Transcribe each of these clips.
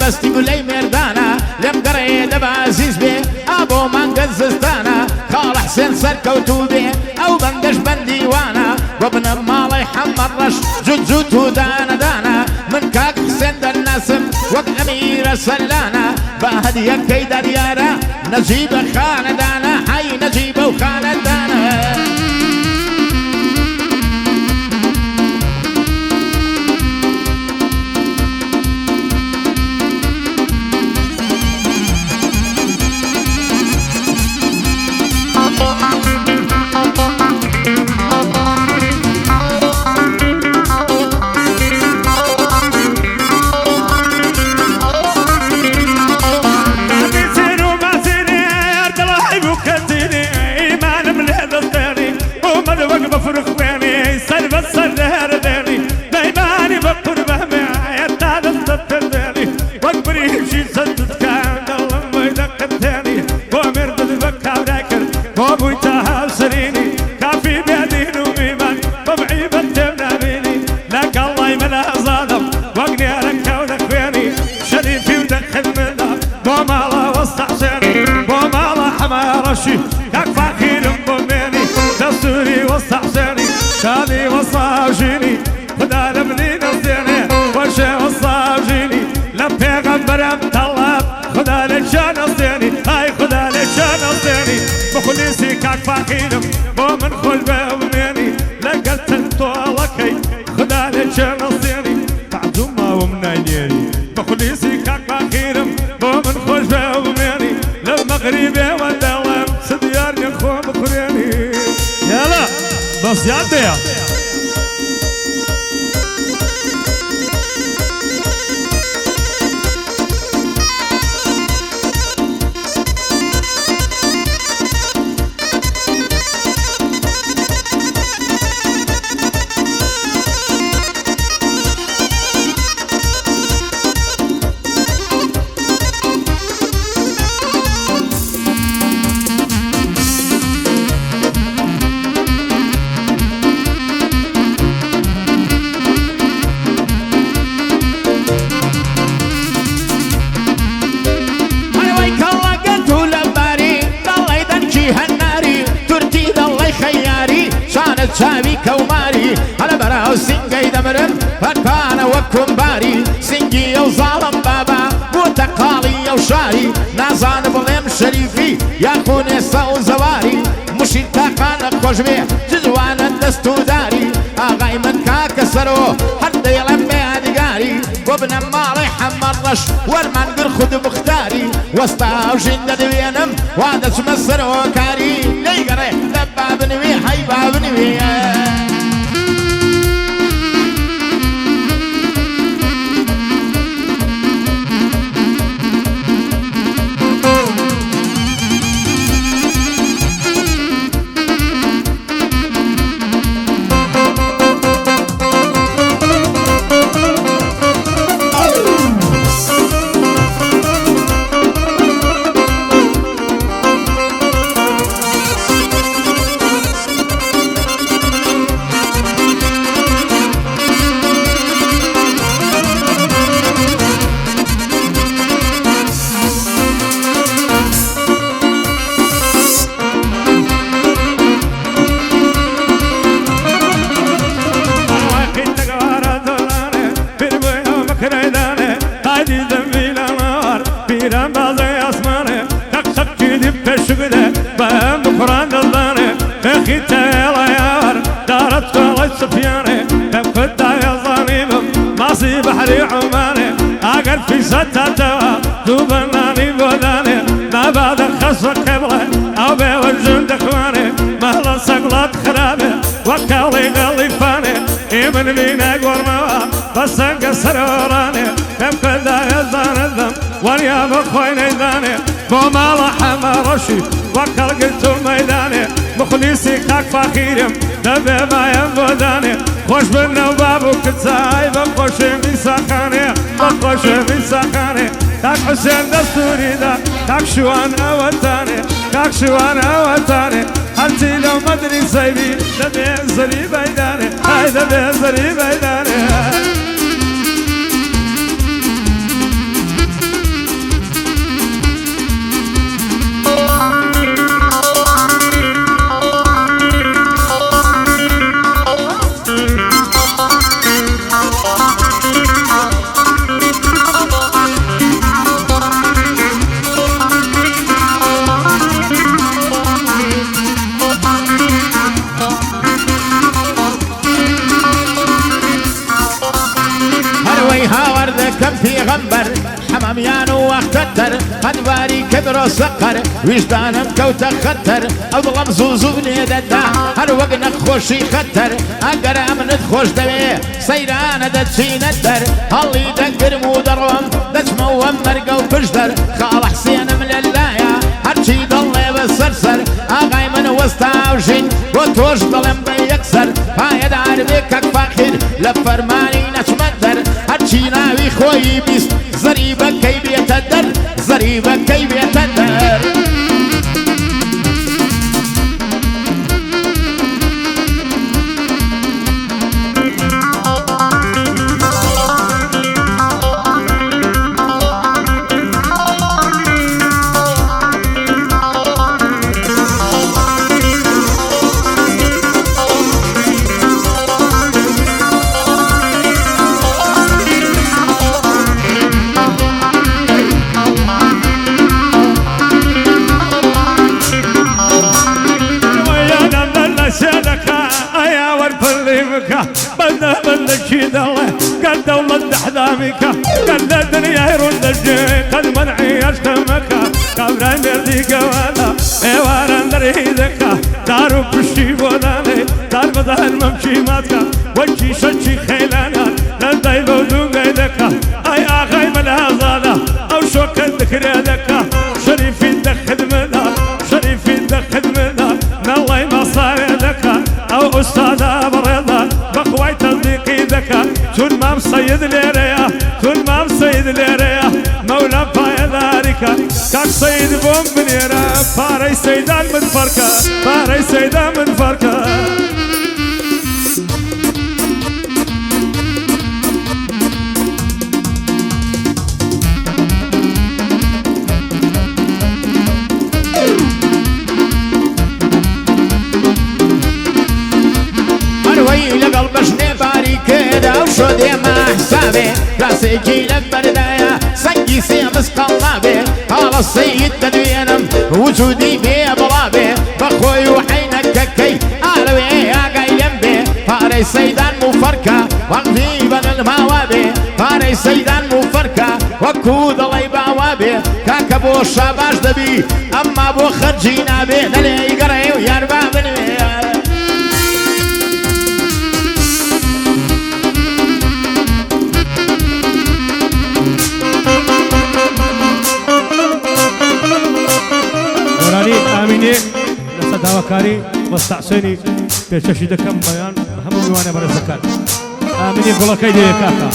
هەلبەستی گولەی مێردانە لەم گەڕێ دەبا عەزیز بێ ئابۆ مانگە زستانە خاڵە حسێن سەرکەوتوو بێ ئەو بەندەش بەندیوانە بۆ بنە ماڵی حەمەد ڕەش جوت و دانە دانە من کاک حسێن دەرناسم وەک ئەمیرە سەلانە بە هەدیەکەی دەریارە نەجیبە خانەدانە حەی نەجیبە و خانەدانە كاك فقير بمني دستوري وصحسني شاني وصاجيني خدا لبني نصيني وشي وصاجيني لبيغمبرم طلب خدا لجان نصيني هاي خدا لجان نصيني بخليسي كاك فقير بمن خل بمني لقلت الطولكي خدا لجان نصيني بعدو ما ومنيني بخليسي كاك فقير بمن خل بمني للمغربي والدوام سديارني اخو بخريني يلا بس يا شاوی کەوماری هەلە بەراو سینگەی دەمرم فەرپانە وەک کۆمباری سینگی ئەو زاڵم بابا بۆتە قاڵی ئەو شاری نازانە بڵێم شەریفی یاخۆن ئێستا و زەواری مشین تاقانە خۆش بێ جوانە دەست و داری ئاغای من کاکە سەرۆ هەر دەیڵەم بێ یادگاری بۆ بنە ماڵی حەمەد ڕەش وەرمانگر خود بختاری وەستا ئەو ژین دەدەوێنم وا دەچمە سەرۆکاری لەیگەڕێ لە بابنوێ هەی بابنوێ بحري عماني اقل في ستة دوبناني بوداني ما بعد خصك قبله او بوجود اخواني مهلا سقلات خرابي وكالي غلي فاني من بينا قرموا بس انقصر وراني كم كدا يزان الذم واليا بخويني داني بومالا حمرشي وكال قلتو ميداني مخليسي كاك فخيرم دبي ما ينبوداني خوش بنا وبابو كتساي بخوش ميساخاني بخوش ميساخاني كاك حسين دستوري دا كاك شوان اوتاني كاك شوان اوتاني حالتي لو مدري سايبي دبي زري بيداني هاي دبي زري بيداني ارويها ورد كم في غنبر حماميان واختتر قد باري كبر وسقر وجدانم كوتا خطر او ظلم زوزو بنيدتا هروقنا خوشي خطر اقر امن خوش دبي سيران دتشي ندر هاللي دقر مودروم دتموم مرقو بجدر خال حسين من اللايا هرشي ضلي بالسرسر اغاي من وسطا وجين وتوش ظلم بيكسر هاي دار بك فاخر لفرماني نشمدر هرشي ناوي خوي بيست زريبة كي بيتدر زريبة كي بيتدر بدنا بلشيد الله قال دولة أحلامك قال الدنيا يرد الجيك قد منعي أشتمك قبل مردي قوالا ايوانا نريدك دارو بشي بولاني دار بدل ممشي ماتك وجي شجي خيلانا لدي بودون قيدك اي اخي بالهزالة او شوك الذكريدك شريفي دخل منا شريفي دخل منا نالله ما صايدك او استاذ بريضة بقوي تصديقي ذكا تون ما مصيد ليريا تون ما مصيد ليريا مولا بايدارك كاك صيد بوم بنيرا باري سيدان من فركة باري سيدان من فركة وشودي ما حسابي راسي جيلك بردايا سنجي سيمس قلابي قال السيد تدوينم وجودي بي برابي بخوي وحينك كي قالوا يا قايلم بي فاري سيدان مفركة وقفي بن الموابي فاري سيدان مفركة وكود الله يباوابي كاكبو شاباش دبي اما بو خرجينا بي نلي قري ويربا بني آميني لسد هواكاري واستعصيني بيشاشي دكم بيان هم ميوانا برزكار آميني قولا كيدي كاكا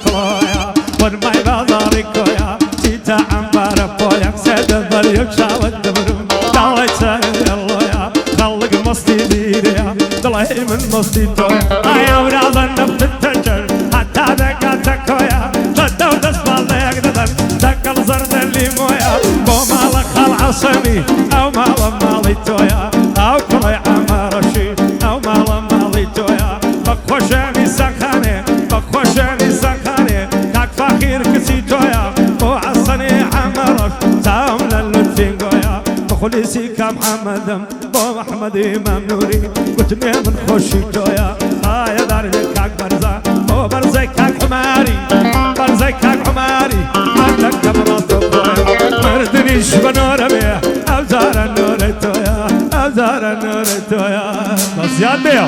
كلويا ورماي بازاركويا تيتا عنبار بويا سيد الضريق شاوت دبرم دالي سيد اللويا خلق مصدي ديريا دلعي من مصدي تويا ايا ورازا نفت التنجر حتى دكا تكويا شدو تسمع ليك ددن دكا الزرد اللي مويا بو مالك خلع صمي او مالا مالي تويا او كلي عمارشي او مالا مالي تويا بخوشاني سخاني بخوشاني سخاني كاك فخير كسي تويا وعصني عمرش سام لللطفين قويا بخليسي كمحمدم بو محمد امام نوري قلتني من خوشي تويا يا دار كاك برزا بو برزي كاك حماري برزي كاك حماري عندك كمراتو قويا مردنيش بنور بيه أوزار النور تويا أوزار النور تويا بس ياد بيه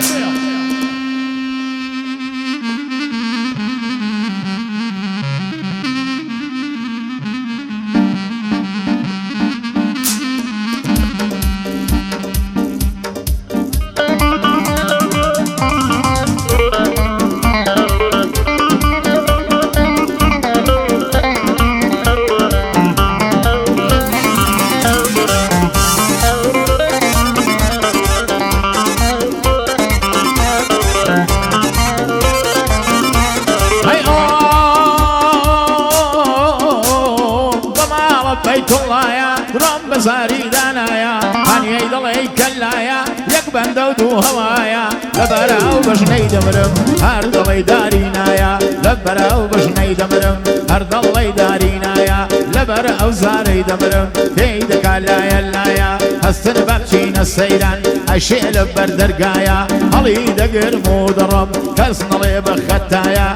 ئازاری دانایە هەنیەی دڵی کەلایە یەک بەندە و دوو هەوایە لەبەرە ئەو بەژنەی دەمرم هەر دڵی دارینایە لەبەرە ئەو بەژنەی دەمرم هەر دڵی دارینایە لەبەرە ئەو زارەی دەمرم پێی دەکا لایە لایە هەستن بەچینە سەیران ئەشێ لەبەر دەرگایە هەڵی دەگرم و دەڕۆم کەس نەڵێ بە خەتایە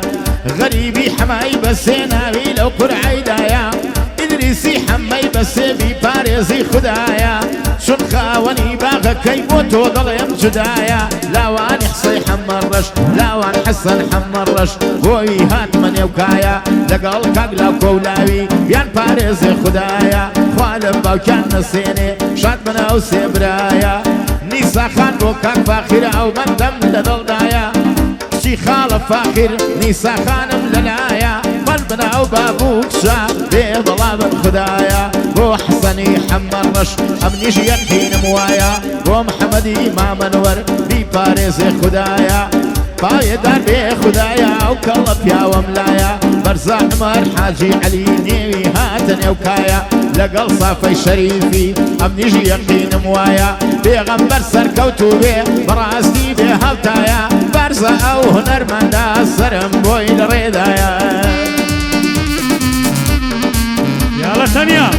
غەریبی حەمای بەسێ ناوی لەو قورعەیدایە ئیدریسی حەمەی بەسێبی پارێزی خودایە چون خاوەنی باغەکەی بۆ تۆ دەڵێم جودایە لاوانی حسەی حەمەر ڕەش لاوان حەسەن حەمەر ڕەش بۆی هاتمە نێوکایە لەگەڵ کاک لاو کۆولاوی بیان پارێزی خودایە خوا لەم باوکیان نەسێنێ شاد بنە ئەو سێبرایە نیسا خان بۆ کاک فاخیر ئەو بەندەم لە دڵدایە کچی خاڵە فاخیر نیسا خانم لەلایە بەڵبنە ئەو بابووکشا بێ بەڵابم خودایە بۆ حەسەنی حەمەر ڕەش ئەمنیش یەقینم وایە بۆ محەممەدی مامەنوەر بیپارێزێ خودایە پایەدار بێ خودایە ئەو کەڵە پیاوەم لایە بەرزە عومەر حاجی عەلی نێوی هاتە نێوکایە لەگەڵ سافەی شەریفی ئەمنیش یەقینم وایە پێغەمبەر سەرکەوتوو بێ بەڕاستی بێ هەڵتایە بەرزە ئەو هونەرمەندە سەرم بۆی لە ڕێدایە يلا ثانية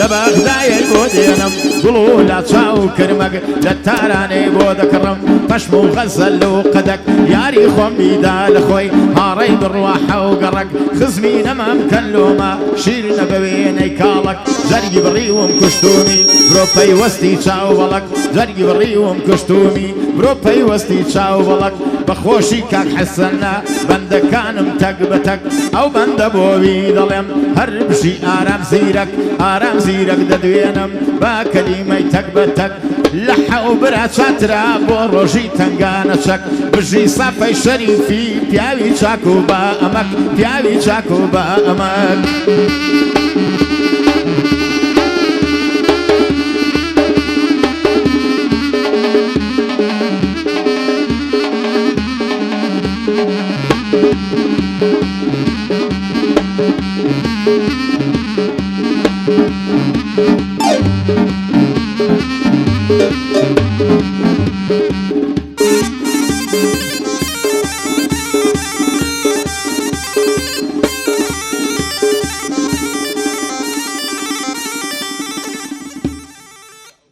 لبغداي بودينم قولوا لا تشاو كرمك لا تاراني بودك الرم فشمو غزل وقدك ياري خوم بيدال خوي هاري بالروحة وقرك خزمي نمام كلوما شيرنا بويني كالك زرقي بريوم كشتومي بروبي وستي تشاو بلك زرقي بريوم كشتومي بروبي وستي تشاو بلك بخوشي كاك حسنا بند كانم تقبتك او بند بوبي ظلم هربشي آرام زيرك آرام زيرك ددوينم با كلمة تقبتك لحا وبرا شاترا بوروجي تنقانشك بجي صافي شريفي بياوي شاكو با امك بياوي شاكو با امك